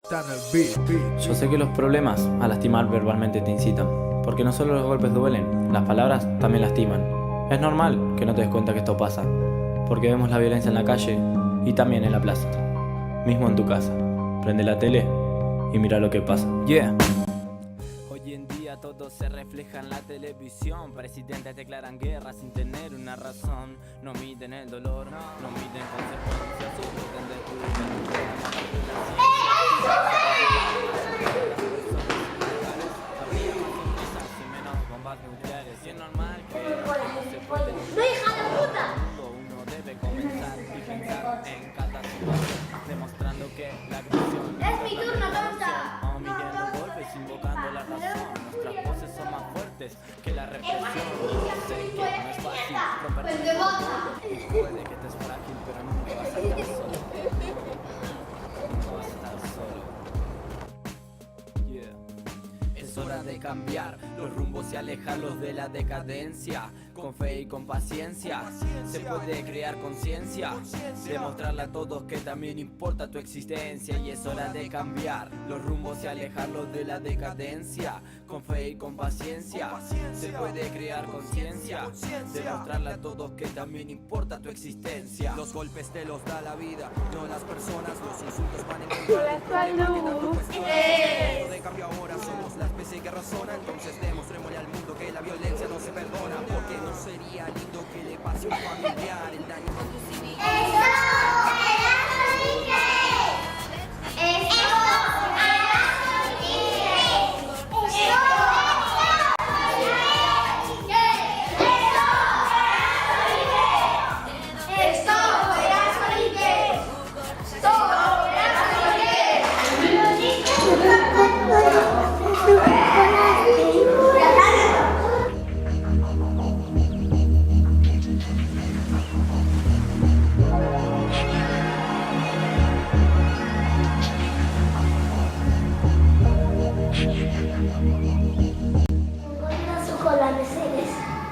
Yo sé que los problemas a lastimar verbalmente te incitan, porque no solo los golpes duelen, las palabras también lastiman. Es normal que no te des cuenta que esto pasa, porque vemos la violencia en la calle y también en la plaza, mismo en tu casa. Prende la tele y mira lo que pasa. Hoy en día todo se refleja en la televisión. Presidentes declaran guerra sin tener una razón. No miden el dolor, no miden consecuencias, solo miden destruir. Habría más sonrisas y menos bombas nucleares. Y es normal que no se puede. ¡No, hija de puta! Uno debe comenzar y pensar en cada situación, demostrando que la agresión ¡Es mi turno, tonta! o midiendo golpes, invocando la razón. Nuestras voces son más fuertes que la represión. Sé que no es fácil romper puede que estés frágil, pero nunca vas a estar solo. Nunca vas a estar solo. Es hora de cambiar los rumbos y alejarlos de la decadencia. Con fe y con paciencia se puede crear conciencia, demostrarle a todos que también importa tu existencia. Y es hora de cambiar los rumbos y alejarlos de la decadencia. Con fe y con paciencia se puede crear conciencia, demostrarle a todos que también importa tu existencia. Los golpes te los da la vida, no las personas. Los insultos van en contra del problema que tanto cuestiona. Lo de cambio ahora somos la especie que razona. Entonces demostrémosle al mundo que la violencia no se perdona, porque no sería lindo que le pase a un familiar el daño a tu civil.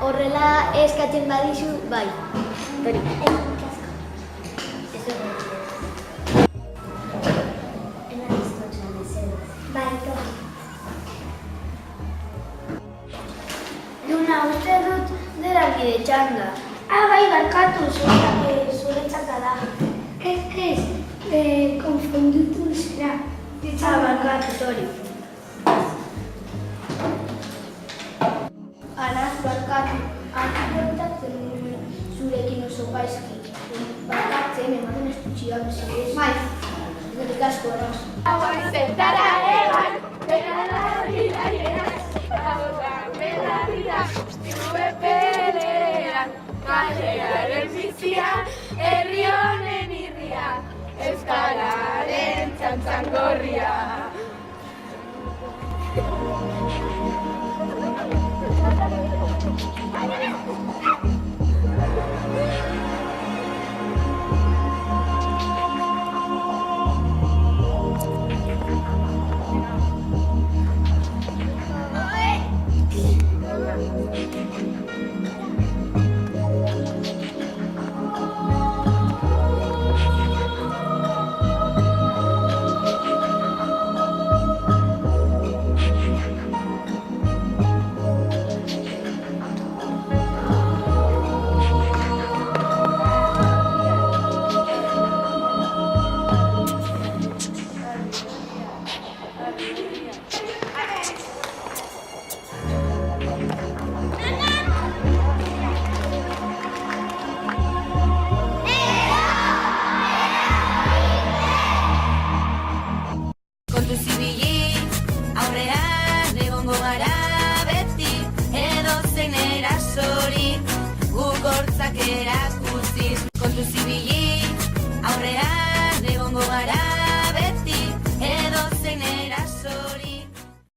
Horrela eskatzen badizu, bai. Tori. Luna, uste dut dela bide txanda. Bai, barkatu, zure txanda da. Ez, konfunditu zera. Barkatu, Tori. Anas, barkatu, antibiotikatzen zurekin oso gaizki. Barkatzen, ematen ez dutxia bezalez. Bai, gerik asko eraz. Zentara egan, bera da bila eraz, abogan bera dira, nube pelean, kalearen bizia, herri honen irria, euskararen txantzangorria. Thank you.